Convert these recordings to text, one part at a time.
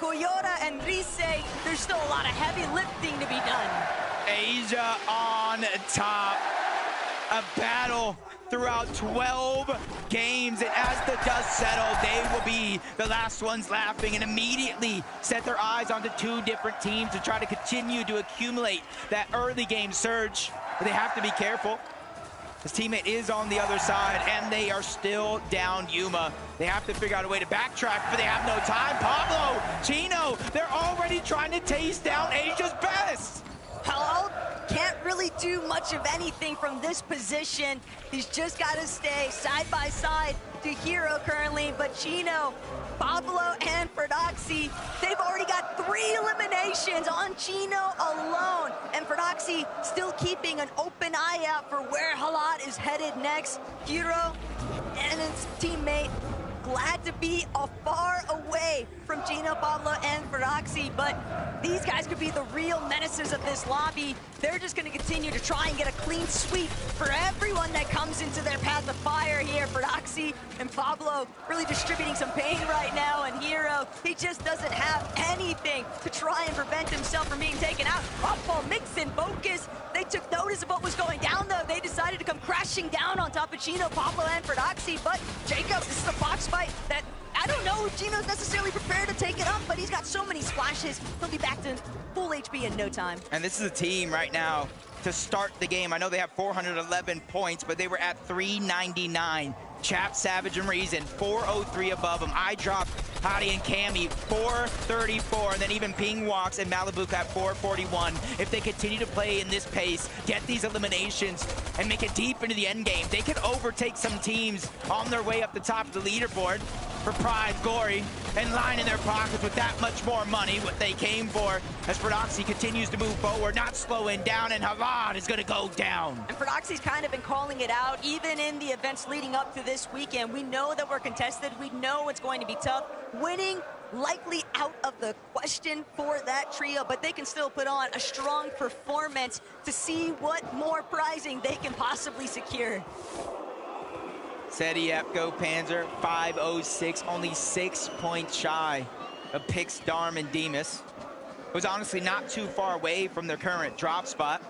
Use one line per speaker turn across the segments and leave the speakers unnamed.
Koyota and Rise, there's still a lot of heavy lifting to be done.
Asia on top. A battle throughout 12 games, and as the dust settles, they will be the last ones laughing and immediately set their eyes onto two different teams to try to continue to accumulate that early game surge. But they have to be careful. His teammate is on the other side, and they are still down Yuma. They have to figure out a way to backtrack, but they have no time. Pablo, Chino, they're already trying to taste down Asia's best.
Hello? Can't really do much of anything from this position. He's just got to stay side by side to Hero currently, but Chino, Pablo, and Ferdoxy, they've already got 3 eliminations on Chino alone. And Ferdoxy still keeping an open eye out for where Halat is headed next. Hero and his teammate glad to be far away from Chino, Pablo, and Ferdoxy, but these guys could be the real menaces of this lobby. They're just going to continue to try and get a clean sweep for everyone that comes into their path of fire here. Ferdoxy and Pablo really distributing some pain right now, and Hero, he just doesn't have anything to try and prevent himself from being taken out. Up-ball mix and focus. They took notice of what was going down, though. They decided to come crashing down on top of Chino, Pablo, and Ferdoxy, but Jacob, this is a box fight that I don't know if Chino's necessarily prepared to take it up, but he's got so many splashes, he'll be back to full HP in no time. And
this is a team right now to start the game. I know they have 411 points, but they were at 399. Chap, Savage, and Reason, 403 above them. I dropped Hadi and Cammy, 434, and then even Ping Walks and Malibu at 441. If they continue to play in this pace, get these eliminations, and make it deep into the end game, they could overtake some teams on their way up the top of the leaderboard for pride, glory, and line in their pockets with that much more money, what they came for, as Ferdoxy continues to move forward, not slowing down, and Havad is going to go down.
And Ferdoxy's kind of been calling it out, even in the events leading up to this weekend. We know that we're contested. We know it's going to be tough. Winning likely out of the question for that trio, but they can still put on a strong performance to see what more prizing they can possibly secure.
Seti, Epco, Panzer, 506, only 6 points shy of Pix, Darm, and Demas. It was honestly not too far away from their current drop spot,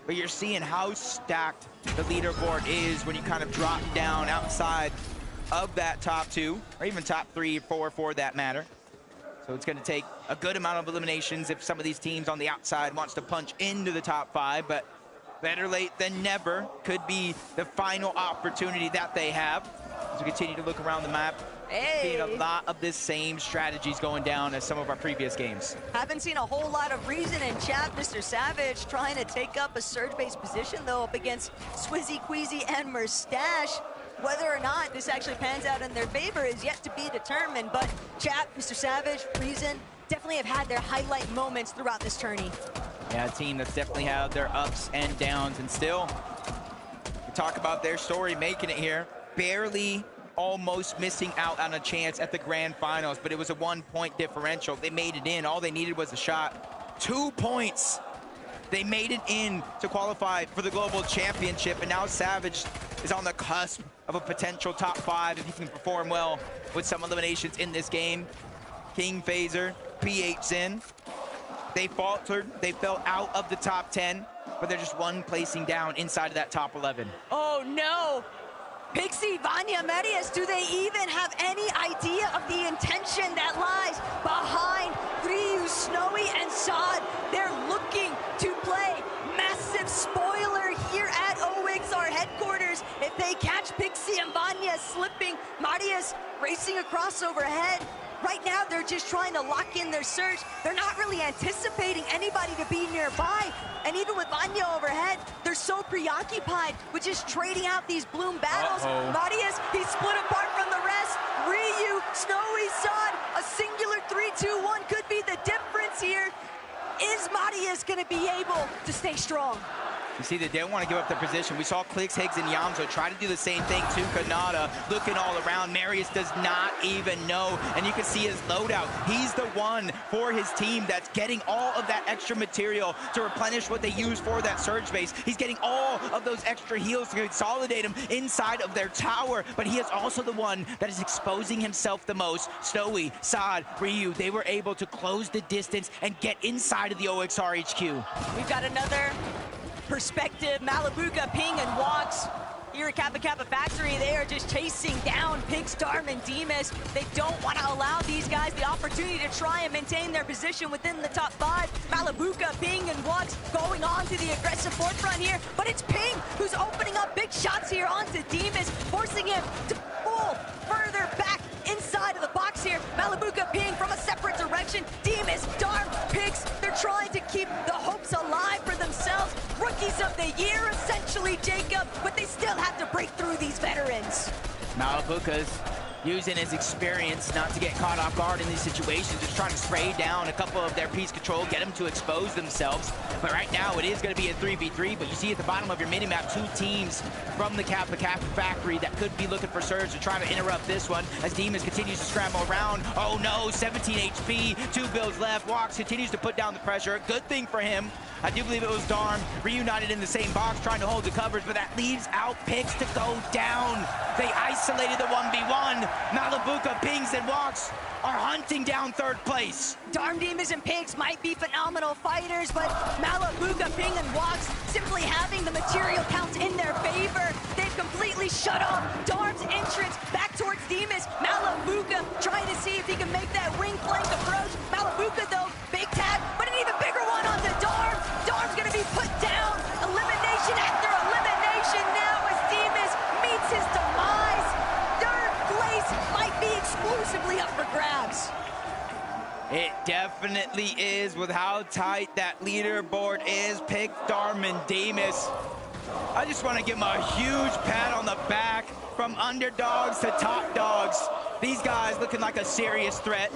but you're seeing how stacked the leaderboard is when you kind of drop down outside of that top 2, or even top 3 or 4 for that matter. So it's going to take a good amount of eliminations if some of these teams on the outside wants to punch into the top 5, but better late than never could be the final opportunity that they have. As we continue to look around the map, seeing a lot of the same strategies going down as some of our previous games.
Haven't seen a whole lot of reason in chat. Mr. Savage trying to take up a surge-based position, though, up against Swizzy, Queasy, and Merstache. Whether or not this actually pans out in their favor is yet to be determined, but chat, Mr. Savage, Reason, definitely have had their highlight moments throughout this tourney.
Yeah, a team that's definitely had their ups and downs, and still, we talk about their story making it here. Barely, almost missing out on a chance at the grand finals, but it was a 1-point differential. They made it in. All they needed was a shot. 2 points. They made it in to qualify for the global championship, and now Savage is on the cusp of a potential top 5 if he can perform well with some eliminations in this game. King Phaser, PH Zen. They faltered, they fell out of the top 10, but they're just 1 placing down inside of that top 11.
Oh no! Pixie, Vanya, Marius, do they even have any idea of the intention that lies behind Ryu, Snowy, and Sod? They're looking to play massive spoiler here at OXR headquarters. If they catch Pixie and Vanya slipping, Marius racing across overhead. Right now, they're just trying to lock in their search. They're not really anticipating anybody to be nearby. And even with Vanya overhead, they're so preoccupied with just trading out these bloom battles. Marius, he's split apart from the rest. Ryu, Snowy, Sod, a singular 3-2-1 could be the difference here. Is Marius gonna be able to stay strong?
You see, they didn't want to give up their position. We saw Clix, Higgs, and Yamzo try to do the same thing to Kanata, looking all around. Marius does not even know, and you can see his loadout. He's the one for his team that's getting all of that extra material to replenish what they use for that surge base. He's getting all of those extra heals to consolidate them inside of their tower, but he is also the one that is exposing himself the most. Snowy, Saad, Ryu, they were able to close the distance and get inside of the OXR HQ.
We've got another perspective. Malibuka, Ping, and Walks here at Kappa Kappa Factory. They are just chasing down Pix, Darm, and Demas. They don't want to allow these guys the opportunity to try and maintain their position within the top 5. Malibuka, Ping, and Walks going on to the aggressive forefront here, but it's Ping who's opening up big shots here onto Demas, forcing him to pull further back inside of the box here. Malibuka, Ping from a separate direction. Demas, Darm, Pix, they're trying to keep the hopes alive for themselves. Rookies of the year, essentially, Jacob, but they still have to break through these veterans.
Malibuka's using his experience not to get caught off guard in these situations, just trying to spray down a couple of their piece control, get them to expose themselves. But right now it is going to be a 3v3, but you see at the bottom of your minimap 2 teams from the Kappa Kappa Factory that could be looking for surge to try to interrupt this one as Demons continues to scramble around. Oh no, 17 HP, 2 builds left. Walks continues to put down the pressure. Good thing for him. I do believe it was Darm reunited in the same box trying to hold the covers, but that leaves out Pix to go down. They isolated the 1v1. Malibuka, Pings, and Walks are hunting down 3rd place.
Darm, Demas, and Pix might be phenomenal fighters, but Malibuka, Ping, and Walks simply having the material counts in their favor. They've completely shut off Darm's entrance back towards Demas. Malibuka trying to see if he can make that wing flank approach. Malibuka, though, big tag, but an even bigger one onto Darm. Darm's gonna be put down. Elimination after elimination now as Demas meets his demise. 3rd place might be exclusively up for grabs.
It definitely is with how tight that leaderboard is. Pick Darm and Demas. I just want to give them a huge pat on the back from underdogs to top dogs. These guys looking like a serious threat.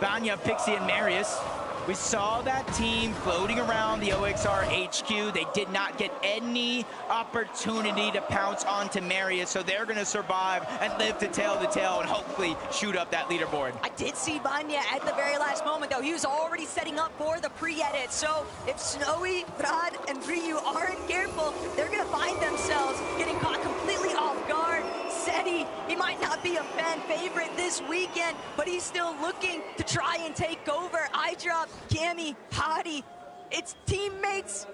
Vanya, Pixie, and Marius. We saw that team floating around the OXR HQ. They did not get any opportunity to pounce onto Marius, so they're going to survive and live to tell the tale and hopefully shoot up that leaderboard.
I did see Vanya at the very last moment, though. He was already setting up for the pre-edit, so if Snowy, Brad, and Ryu aren't careful, they're going to find themselves getting caught completely off guard. Seti, he might not be a fan favorite this weekend, but he's still looking to try and take over. iDrop, Cammy, Hadi, it's teammates,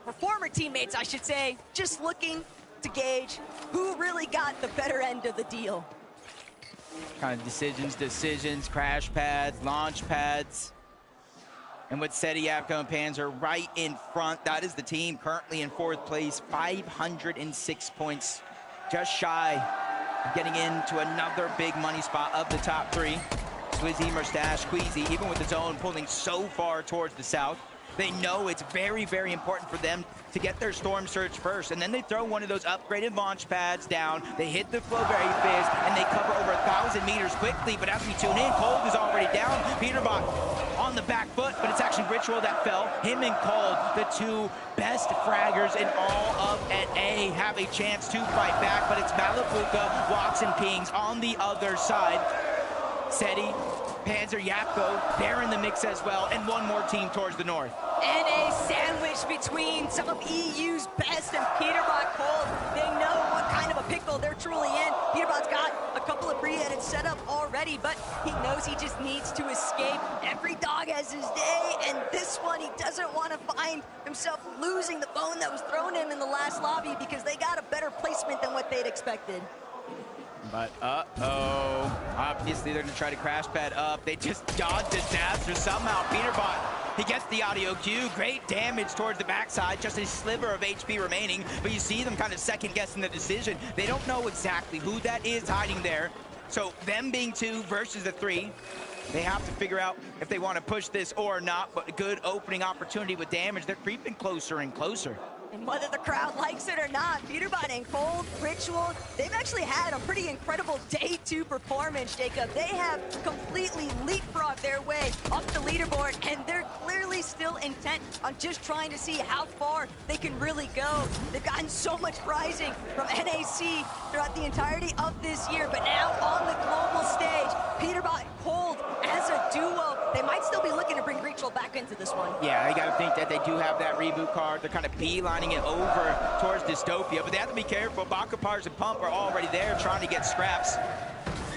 or former teammates, I should say, just looking to gauge who really got the better end of the deal.
Kind of decisions, crash pads, launch pads. And with Seti, Yapko, and Panzer right in front, that is the team currently in 4th place, 506 points, just shy of getting into another big money spot of the top 3. Swizzy, Mustache, Queasy, even with the zone pulling so far towards the south, they know it's very, very important for them to get their Storm Surge first. And then they throw one of those upgraded launch pads down. They hit the Flowberry Fizz, and they cover over 1,000 meters quickly. But as we tune in, Cold is already down. Peterbot on the back foot, but it's actually Ritual that fell. Him and Cold, the 2 best fraggers in all of NA, have a chance to fight back. But it's Malibuka, Walks, and Pings on the other side. Seti, Panzer, Yapko, they're in the mix as well, and one more team towards the north.
And a sandwich between some of EU's best and Peterbot Cold. They know what kind of a pickle they're truly in. Peterbot's got a couple of pre-edits set up already, but he knows he just needs to escape. Every dog has his day, and this one, he doesn't want to find himself losing the bone that was thrown him in the last lobby because they got a better placement than what they'd expected.
But uh-oh, obviously they're gonna try to crash pad up. They just dodged disaster somehow. Peterbot, he gets the audio cue. Great damage towards the backside, just a sliver of HP remaining. But you see them kind of second guessing the decision. They don't know exactly who that is hiding there. So them being 2 versus the 3, they have to figure out if they want to push this or not. But a good opening opportunity with damage. They're creeping closer and closer.
And whether the crowd likes it or not, Peterbot and Cold, Ritual, they've actually had a pretty incredible day 2 performance, Jacob. They have completely leapfrogged their way up the leaderboard, and they're clearly still intent on just trying to see how far they can really go. They've gotten so much prizing from NAC throughout the entirety of this year, but now on the global stage, Peterbot and Cold as a duo, they might still be looking to bring Ritual back into this one.
Yeah, you gotta think that they do have that reboot card. They're kind of beelining it over towards Dystopia, but they have to be careful. Bakapars and Pump are already there trying to get scraps.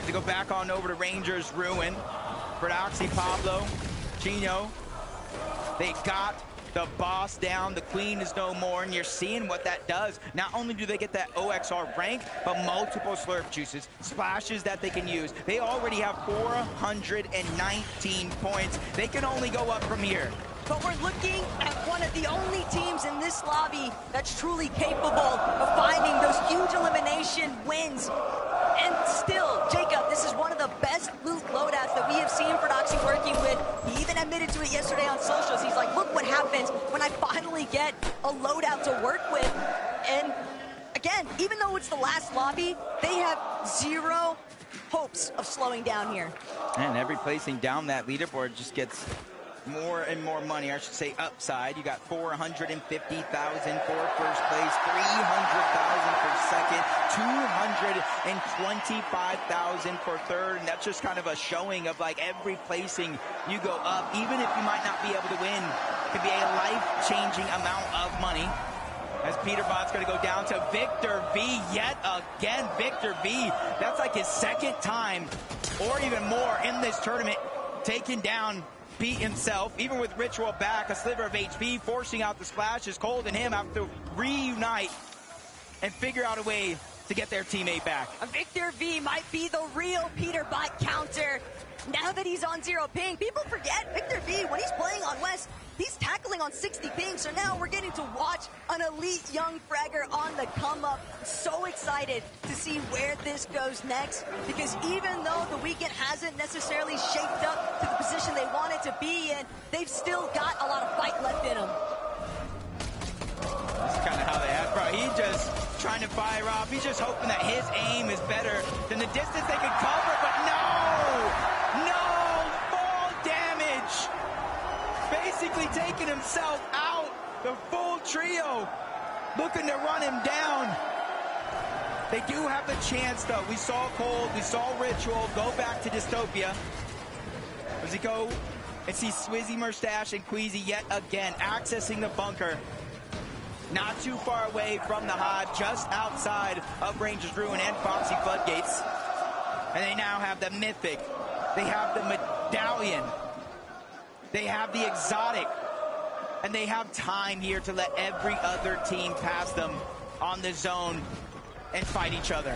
To go back on over to Rangers Ruin. Prodoxy, Pablo, Chino. They got the boss down. The queen is no more, and you're seeing what that does. Not only do they get that OXR rank, but multiple slurp juices, splashes that they can use. They already have 419 points. They can only go up from here.
But we're looking at one of the only teams in this lobby that's truly capable of finding those huge elimination wins. And still, Jacob, this is one of the best loot loadouts that we have seen Prodoxy working with. He even admitted to it yesterday on socials. He's like, look what happens when I finally get a loadout to work with. And again, even though it's the last lobby, they have zero hopes of slowing down here.
And every placing down that leaderboard just gets more and more money, I should say upside. You got 450,000 for first place, 300,000 for second, 225,000 for third, and that's just kind of a showing of like every placing you go up, even if you might not be able to win, it could be a life-changing amount of money. As Peterbot's going to go down to Victor V yet again. Victor V, that's like his second time or even more in this tournament, taking down beat himself, even with Ritual back, a sliver of HP, forcing out the splashes. Cold and him have to reunite and figure out a way to get their teammate back.
Victor V might be the real Peterbot counter. Now that he's on 0 ping, people forget Victor V, when he's playing on West, he's tackling on 60 ping, so now we're getting to watch an elite young fragger on the come up. So excited to see where this goes next, because even though the weekend hasn't necessarily shaped up to the position they wanted to be in, they've still got a lot of fight left in them.
That's kind of how they have, bro. He's just trying to fire off. He's just hoping that his aim is better than the distance they can cover, but no! Full damage! Basically taking himself out. The full trio looking to run him down. They do have the chance, though. We saw Cold, we saw Ritual go back to Dystopia. Does he go and see Swizzy, Mustache, and Queasy yet again accessing the bunker? Not too far away from the hive, just outside of Rangers Ruin and Foxy Floodgates. And they now have the mythic. They have the medallion. They have the exotic. And they have time here to let every other team pass them on the zone and fight each other.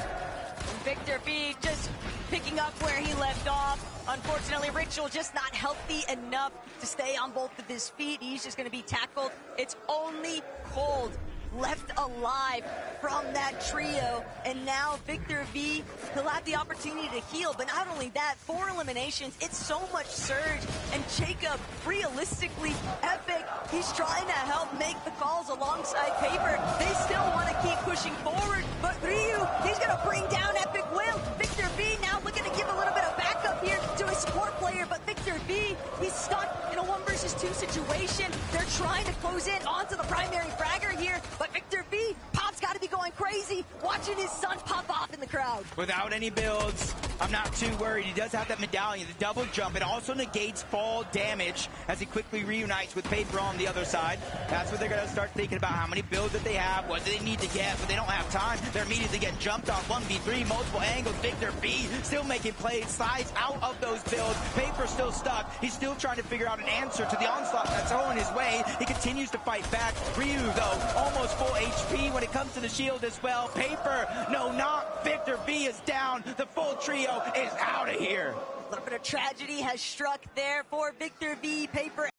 Victor V just picking up where he left off. Unfortunately, Ritual just not healthy enough to stay on both of his feet. He's just going to be tackled. It's only Cold left alive from that trio, and now Victor V, he'll have the opportunity to heal, but not only that, 4 eliminations, it's so much surge, and Jacob, realistically, Epic, he's trying to help make the calls alongside Paper. They still want to keep pushing forward, but Ryu, he's going to bring down Epic Will. Victor V now looking to give a little bit of backup here to a support player, but Victor V, he's stuck in a 1 versus 2 situation. They're trying to close in onto the primary fragger here, but Victor V, Pop's got to be going crazy, watching his son pop off in the crowd.
Without any builds, I'm not too worried. He does have that medallion, the double jump. It also negates fall damage as he quickly reunites with Paper on the other side. That's what they're going to start thinking about, how many builds that they have, what do they need to get, but they don't have time. They're immediately getting jumped on 1v3, multiple angles. Victor V still making plays, slides out of those builds. Paper still stuck. He's still trying to figure out an answer to the onslaught that's going his way. He continues to fight back. Ryu, though, almost full HP when it comes to the shield as well. Paper, no, not Victor V is down. The full trio is out of here.
A little bit of tragedy has struck there for Victor V, Paper,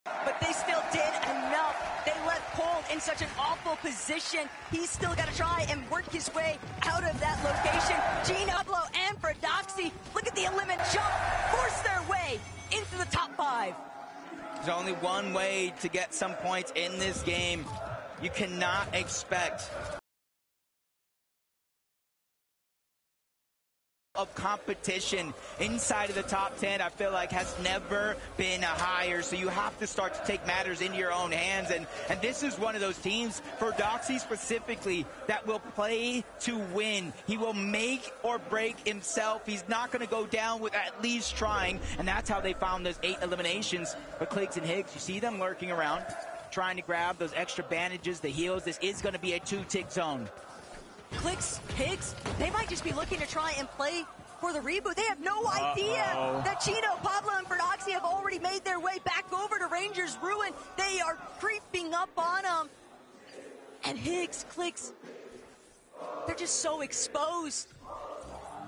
but they still did enough. They left Cold in such an awful position. He's still got to try and work his way out of that location. Gino, Pablo, and Prodoxy, look at the eliminate jump, force their way into the top 5.
There's only one way to get some points in this game, You cannot expect of competition inside of the top 10, I feel like has never been higher. So you have to start to take matters into your own hands. And this is one of those teams, for Doxy specifically, that will play to win. He will make or break himself. He's not going to go down with at least trying. And that's how they found those 8 eliminations. But Clix and Higgs, you see them lurking around, trying to grab those extra bandages, the heals. This is going to be a 2-tick zone.
Clix, Higgs, they might just be looking to try and play for the reboot. They have no idea that Chino, Pablo, and Ferdoxy have already made their way back over to Rangers Ruin. They are creeping up on them. And Higgs, Clix, they're just so exposed.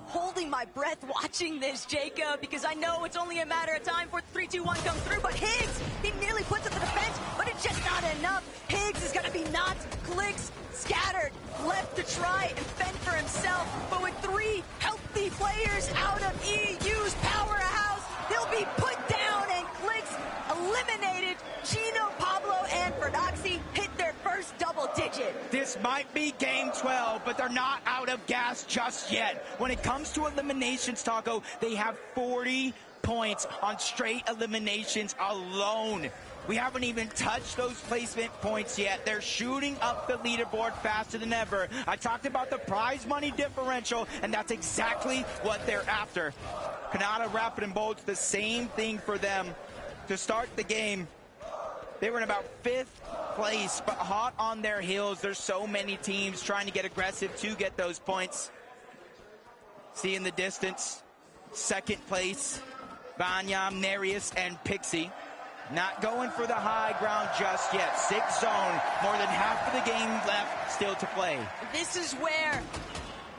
Holding my breath watching this, Jacob, because I know it's only a matter of time before 3, 2, 1 comes through. But Higgs, he nearly puts up the defense, but it's just not enough. Higgs is going to be knocked. Clix scattered, left to try and fend for himself. But with 3 healthy players out of EU's powerhouse, they'll be put down, and Clix eliminated. Chino, Pablo, and Ferdoxy hit their first double digit.
This might be game 12, but they're not out of gas just yet. When it comes to eliminations, Taco, they have 40 points on straight eliminations alone. We haven't even touched those placement points yet. They're shooting up the leaderboard faster than ever. I talked about the prize money differential, and that's exactly what they're after. Canada Rapid and Bolt's the same thing for them. To start the game, they were in about 5th place, but hot on their heels. There's so many teams trying to get aggressive to get those points. See in the distance, 2nd place, Vanya, Nereus, and Pixie. Not going for the high ground just yet. 6th zone, more than half of the game left still to play.
This is where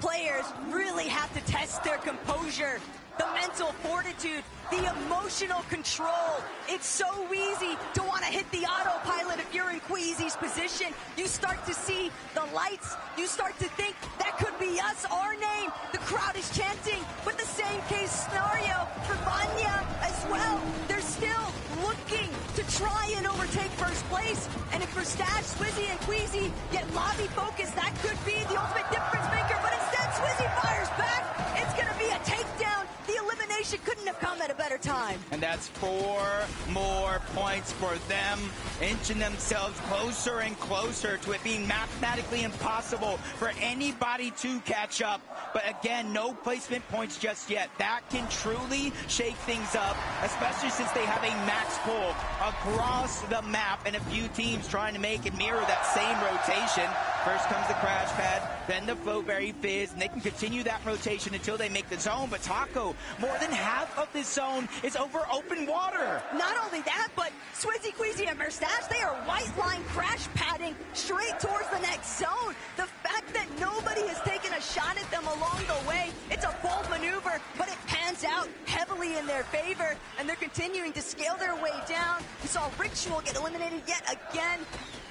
players really have to test their composure, the mental fortitude, the emotional control. It's so easy to want to hit the autopilot if you're in Queasy's position. You start to see the lights. You start to think that could be us, our name. The crowd is chanting, but the same case scenario for Vanya as well. They're still looking to try and overtake first place. And if for Stash, Swizzy, and Queasy get lobby focused, that could be the ultimate difference maker. But instead, Swizzy fires back. It's going to be a takedown. The elimination couldn't have come at a better time.
And that's 4 more points for them, inching themselves closer and closer to it being mathematically impossible for anybody to catch up. But again, no placement points just yet. That can truly shake things up, especially since they have a max pull across the map and a few teams trying to make and mirror that same rotation. First comes the crash pad, then the floatberry fizz, and they can continue that rotation until they make the zone. But Taco, more than half of this zone is over open water.
Not only that, but Swizzy, Queasy, and Mustache, they are white line crash padding straight towards the next zone. The fact that nobody has taken a shot at them along the way, it's a bold maneuver, but it pans out heavily in their favor, and they're continuing to scale their way down. We saw Ritual get eliminated yet again.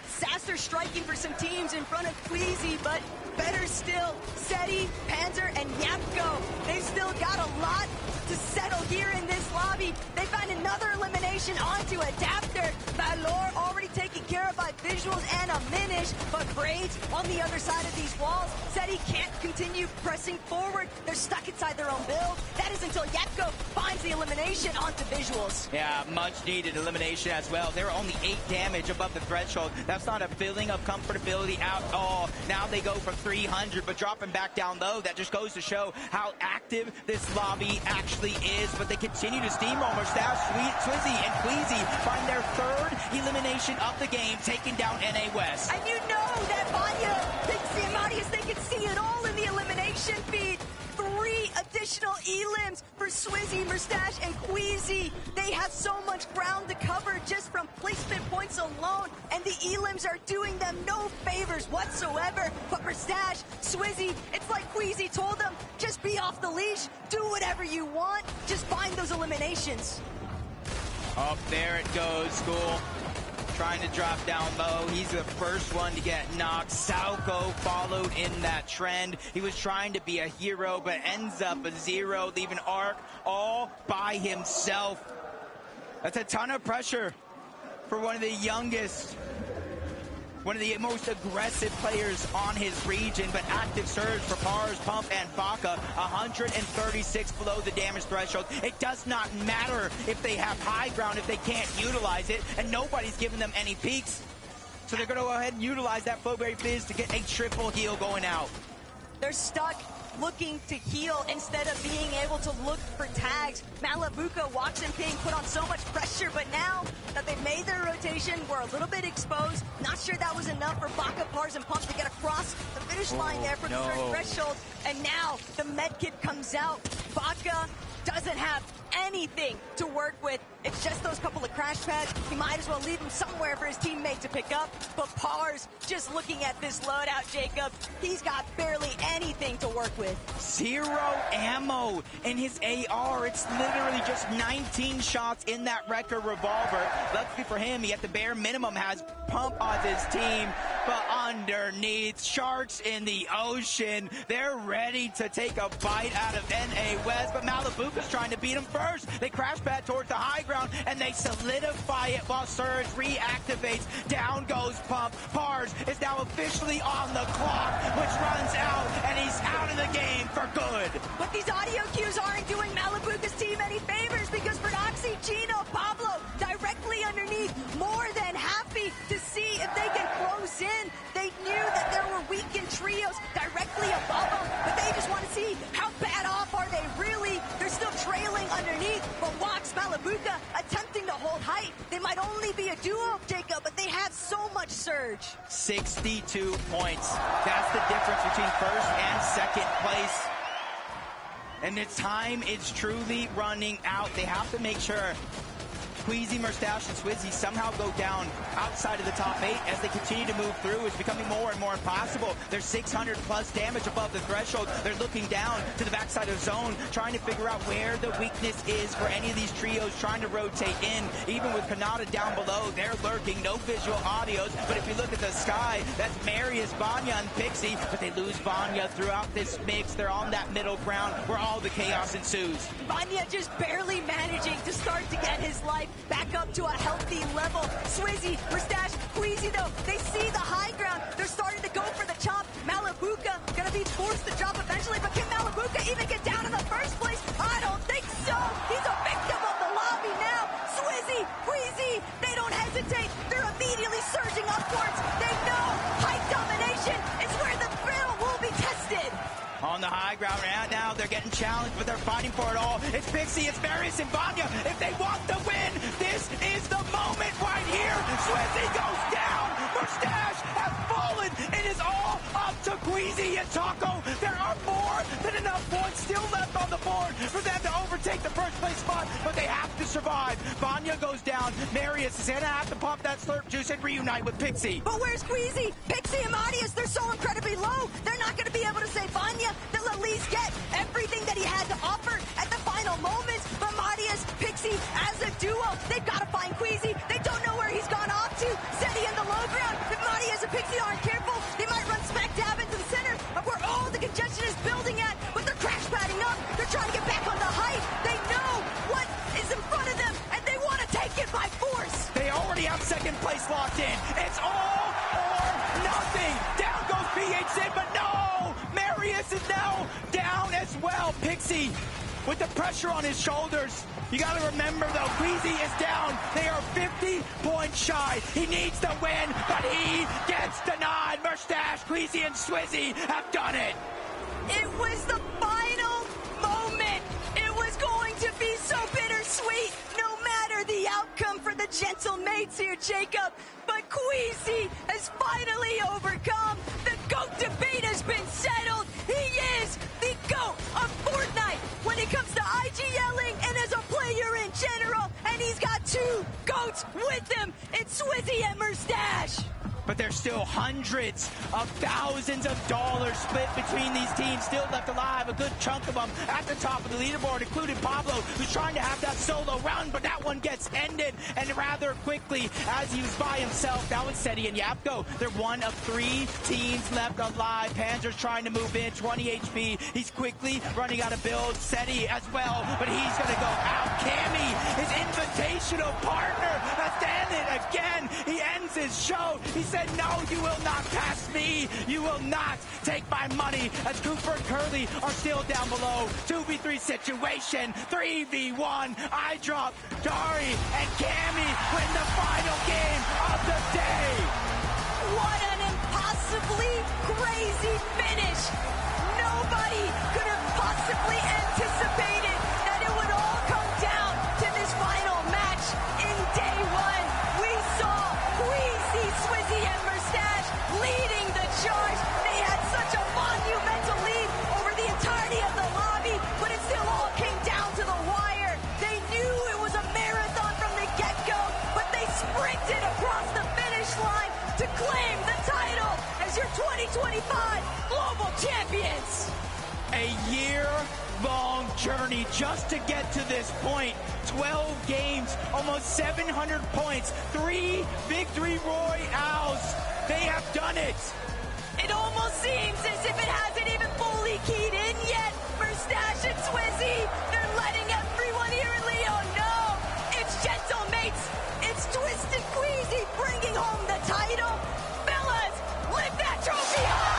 Sasser striking for some teams in front of Queasy, but better still, Seti, Panzer, and Yapko. They've still got a lot to settle here in this lobby. They find another elimination onto Adapter. Valor already taken care of by Visuals and a Minish, but Braids on the other side of these walls. Seti can't continue pressing forward. They're stuck inside their own build. That is until Yapko finds the elimination onto Visuals.
Yeah, much needed elimination as well. They're only 8 damage above the threshold. That's not a feeling of comfortability at all. Now they go from 300, but dropping back down low. That just goes to show how active this lobby actually is. But they continue to steamroll. Mustache, Swizzy, and Queasy find their 3rd elimination of the game, taking down NA West.
And you know that Vanya, Pixie, and Marius, they can see it all in the elimination feed. 3 additional elims for Swizzy, Mustache, and Queasy. They have so much ground to cover just from placement points alone, and the elims are doing them no favors whatsoever. But Mustache, Swizzy, it's like Queasy told them, just be off the leash, do whatever you want, just find those eliminations.
Up there it goes, School. Trying to drop down low. He's the first one to get knocked. Sauko followed in that trend. He was trying to be a hero, but ends up a 0, leaving Arc all by himself. That's a ton of pressure for one of the youngest one of the most aggressive players on his region, but active surge for Pars, Pump, and Vaca, 136 below the damage threshold. It does not matter if they have high ground if they can't utilize it, and nobody's giving them any peaks. So they're going to go ahead and utilize that Flowberry Fizz to get a triple heal going out.
They're stuck looking to heal instead of being able to look for tags. Malabuka walks in ping, put on so much pressure, but now that they've made their rotation, we're a little bit exposed. Not sure that was enough for Vaca, Pars, and Pump to get across the finish line there for the third threshold. And now the medkit comes out. Vaca doesn't have anything to work with. It's just those couple of crash pads. He might as well leave them somewhere for his teammate to pick up. But Pars, just looking at this loadout, Jacob, he's got barely anything to work with.
0 ammo in his AR. It's literally just 19 shots in that Wrecker revolver. Luckily for him, he at the bare minimum has Pump on his team. But underneath, sharks in the ocean. They're ready to take a bite out of NA West. But Malabuka's trying to beat him first. They crash pad towards the high ground, and they solidify it while Surge reactivates. Down goes Pump. Pars is now officially on the clock, which runs out, and he's out of the game for good.
But these audio cues aren't doing Malabuka's team any favors because Prodoxy, Gino, Pablo directly underneath, more than happy to see if they can close in. They knew that there were weakened trios directly above them, but they just want to see how bad off are they really. They're still trailing underneath, but Wax, Malabuka attempting to hold height. They might only be a duo, Jacob, but they have so much surge.
62 points. That's the difference between first and second place. And the time is truly running out. They have to make sure Queasy, Mustache, and Swizzy somehow go down outside of the top 8 as they continue to move through. It's becoming more and more impossible. There's 600 plus damage above the threshold. They're looking down to the backside of the zone, trying to figure out where the weakness is for any of these trios trying to rotate in. Even with Kanata down below, they're lurking. No visual audios. But if you look at the sky, that's Marius, Vanya, and Pixie. But they lose Vanya throughout this mix. They're on that middle ground where all the chaos ensues.
Vanya just barely managing to start to get his life back up to a healthy level. Swizzy, Mustache, Queasy though, they see the high ground. They're starting to go for the chop. Malabuka gonna be forced to drop eventually, but can Malabuka even get down in the first place? I don't think so. He's a victim of the lobby now. Swizzy, Queasy, they don't hesitate. They're immediately surging upwards. They know height domination is where the thrill will be tested.
On the high ground right now, they're getting challenged, but they're fighting for it all. It's Pixie, it's Marius, and Vanya. If they want the win, this is the moment right here. Swizzy goes down. Mustache has fallen. It is all up to Queasy and Taco. There are more than enough points still left on the board for them to overtake the first place spot, but they have to survive. Vanya goes down. Marius is going to have to pump that slurp juice and reunite with Pixie.
But where's Queasy? Pixie and Marius, they're so incredibly low. They're not going to be able to save Vanya. They'll at least get everything that he had to offer at the final moments. But Marius, Pixie, as a duo, they've got to find Queasy. They don't know where he's gone off to. Seti in the low ground. If Marius and Pixie aren't careful, they might run smack dab into the center of where all the congestion is building at. But they're crash padding up. They're trying to get back on the height. They know what is in front of them, and they want to take it by force.
They already have second place locked in. It's all or nothing. Down goes PH, but no! Marius is now down as well. Pixie with the pressure on his shoulders. You got to remember, though, Queasy is down. They are 50 points shy. He needs to win, but he gets denied. Mustache, Queasy, and Swizzy have done it.
It was the final moment. It was going to be so bittersweet, no matter the outcome for the gentle mates here, Jacob. But Queasy has finally overcome. The GOAT debate has been settled. He is the GOAT of Fortnite when it comes to IGLing and as a player in general. And he's got two GOATs with him. It's Swizzy and Mustache.
But there's still hundreds of thousands of dollars split between these teams still left alive. A good chunk of them at the top of the leaderboard, including Pablo, who's trying to have that solo round, but that one gets ended, and rather quickly as he was by himself. That was Seti and Yapko. They're one of 3 teams left alive. Panzer's trying to move in, 20 HP. He's quickly running out of build. Seti as well, but he's going to go out. Cammy, his invitational partner, has done it again. He ends his show. He said, no, you will not pass me. You will not take my money, as Cooper and Curly are still down below. 2v3 situation, 3v1. I drop Dari and Cammy win the final game of the day.
What an impossibly crazy finish. Nobody could have possibly anticipated that it would all come down to this final match. In day one, we saw Queasy, Swizzy, and Mustache leading the charge. They had such a monumental lead over the entirety of the lobby, but it still all came down to the wire. They knew it was a marathon from the get-go, but they sprinted across the finish line to claim the title as your 2025 Global Champions.
A year-long journey just to get to this point. 12 games, almost 700 points, 3 victory royales. They have done it.
It almost seems as if it hasn't even fully keyed in yet. Mustache and Swizzy, they're letting everyone here in Leo know. It's Gentlemates, it's Twisted Queasy bringing home the title. Fellas, lift that trophy high!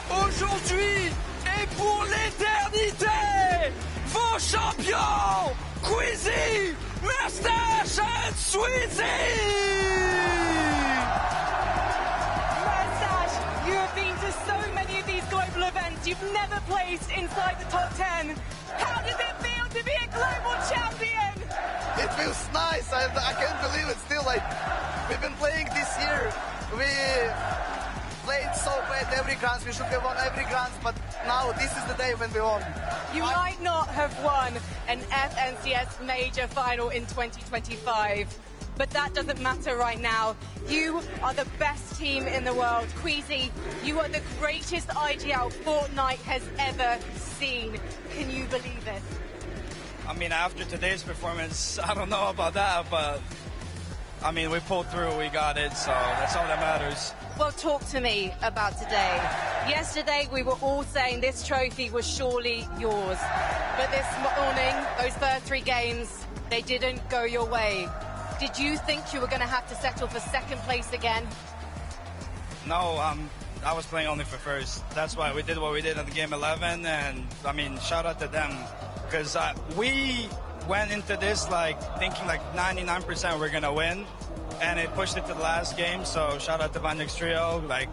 Aujourd'hui et pour l'éternité, vos champions, Queasy, Mustache and Swizzy!
Mustache, you have been to so many of these global events. You've never placed inside the top 10. How does it feel to be a global champion?
It feels nice. I can't believe it still. Like, we've been playing this year. We played so great every grand. We should have won every grand, but now this is the day when we won.
You might not have won an FNCS major final in 2025, but that doesn't matter right now. You are the best team in the world. Queasy, you are the greatest IGL Fortnite has ever seen. Can you believe it?
I mean, after today's performance, I don't know about that, but I mean, we pulled through, we got it, so that's all that matters.
Well, talk to me about today. Yesterday, we were all saying this trophy was surely yours. But this morning, those first 3 games, they didn't go your way. Did you think you were going to have to settle for second place again?
No, I was playing only for first. That's why we did what we did in the game 11, and I mean, shout out to them, because we went into this like thinking like 99% we're gonna win, and it pushed it to the last game. So shout out to Vanix Trio. Like,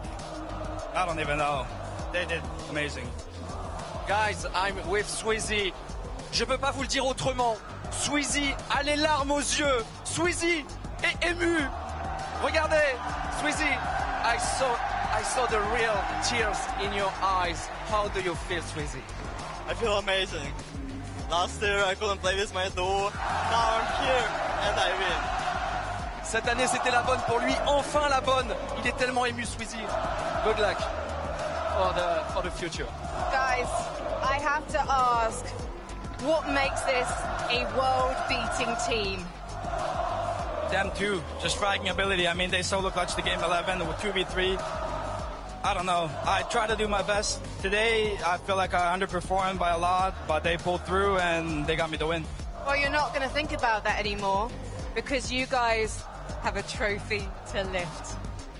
I don't even know, they did amazing.
Guys, I'm with Swizzy. Je peux pas vous le dire autrement. Swizzy a les larmes aux yeux. Swizzy est ému. Regardez, Swizzy, I saw the real tears in your eyes. How do you feel, Swizzy?
I feel amazing. Last year I couldn't play with my duo. Now I'm here and I win.
Cette année, c'était la bonne pour lui. Enfin la bonne. Il est tellement ému, Swizzy. Good luck for the future.
Guys, I have to ask, what makes this a world-beating team?
Them too, just fragging ability. I mean, they solo clutched the game 11 with 2v3. I don't know. I try to do my best. Today, I feel like I underperformed by a lot, but they pulled through and they got me the win.
Well, you're not going to think about that anymore because you guys have a trophy to lift.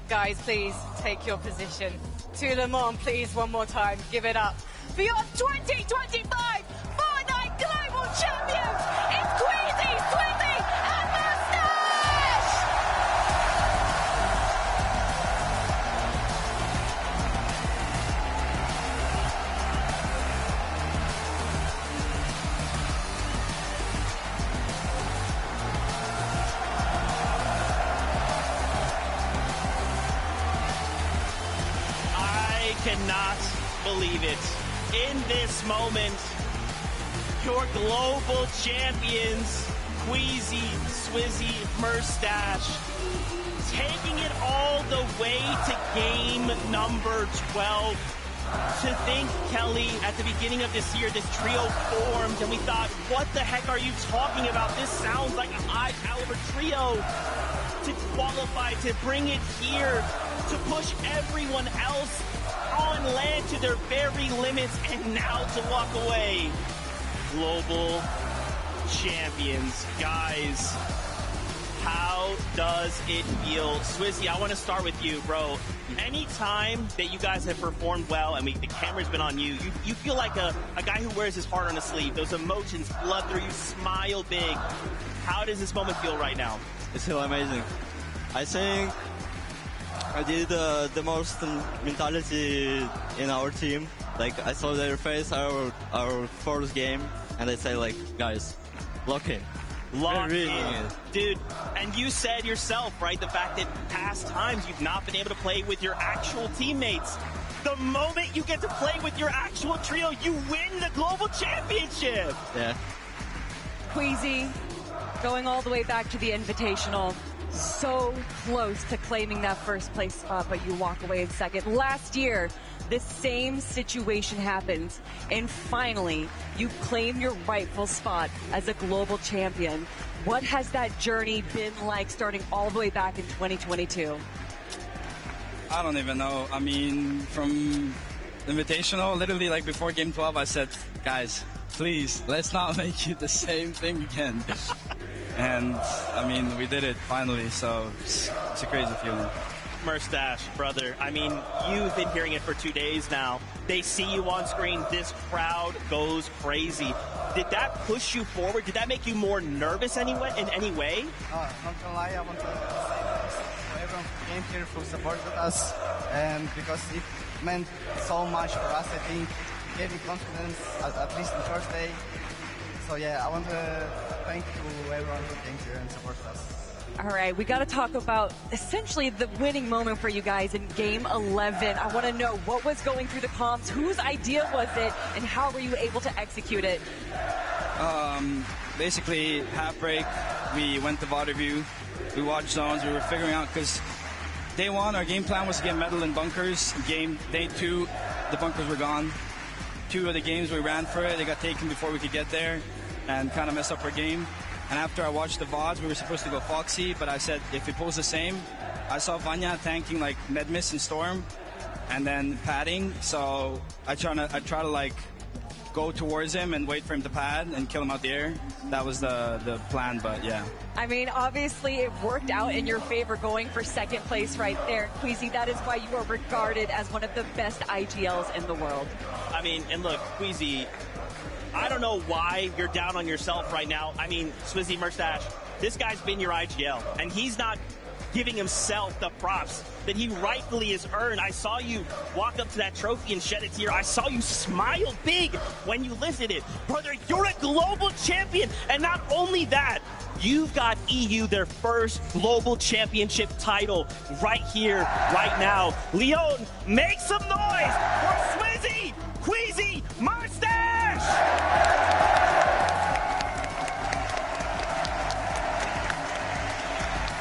Guys, please take your position. To Le Mans, please, one more time. Give it up for your 2025 Fortnite Global Champions. It's Queasy, Swizzy, and Mustache!
I cannot believe it. In this moment, your global champions, Queasy, Swizzy, Mustache, taking it all the way to game number 12. To think, Kelly, at the beginning of this year, this trio formed, and we thought, what the heck are you talking about? This sounds like a high-caliber trio. To qualify, to bring it here, to push everyone else on land to their very limits, and now to walk away. Global champions. Guys, how does it feel? Swizzy, I want to start with you, bro. Anytime that you guys have performed well and the camera's been on you, you feel like a guy who wears his heart on his sleeve. Those emotions flood through you, smile big. How does this moment feel right now?
It's still amazing. I think I did the most mentality in our team. Like, I saw their face, our first game, and I say, like, guys, lock in.
Lock in. Dude, and you said yourself, right, the fact that past times you've not been able to play with your actual teammates. The moment you get to play with your actual trio, you win the global championship.
Yeah.
Queasy, going all the way back to the Invitational, so close to claiming that first place spot, but you walk away in second. Last year, the same situation happens, and finally, you claim your rightful spot as a global champion. What has that journey been like starting all the way back in 2022?
I don't even know. I mean, from Invitational, literally like before Game 12, I said, guys, please, let's not make it the same thing again. And, I mean, we did it finally, so it's a crazy feeling.
Mustache, brother. I mean, you've been hearing it for 2 days now. They see you on screen. This crowd goes crazy. Did that push you forward? Did that make you more nervous in any way?
Not gonna lie, I want to say thanks to everyone who came here who supported us, and because it meant so much for us. I think it gave me confidence, at least the first day. So yeah, I want to thank you everyone who came here and supported us.
All right, we got to talk about essentially the winning moment for you guys in Game 11. I want to know what was going through the comms, whose idea was it, and how were you able to execute it?
Basically, half break, we went to VOD review, we watched zones, we were figuring out, because day one, our game plan was to get medal in bunkers. Day two, the bunkers were gone. 2 of the games we ran for it, they got taken before we could get there, and kind of messed up our game. And after I watched the VODs, we were supposed to go Foxy, but I said, if it pulls the same, I saw Vanya tanking like Medmiss and Storm, and then padding, so I try to like go towards him and wait for him to pad and kill him out the air. That was the plan, but yeah.
I mean, obviously it worked out in your favor going for second place right there. Queasy, that is why you are regarded as one of the best IGLs in the world.
I mean, and look, Queasy, I don't know why you're down on yourself right now. I mean, Swizzy Mustache, this guy's been your IGL, and he's not giving himself the props that he rightfully has earned. I saw you walk up to that trophy and shed a tear. I saw you smile big when you lifted it. Brother, you're a global champion, and not only that, you've got EU their first global championship title right here, right now. Leon, make some noise for Swizzy, Queasy, Mustache!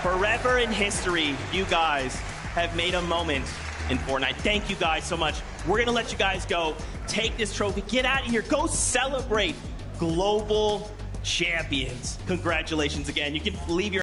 Forever in history, you guys have made a moment in Fortnite. Thank you guys so much. We're going to let you guys go. Take this trophy. Get out of here. Go celebrate global champions. Congratulations again. You can leave your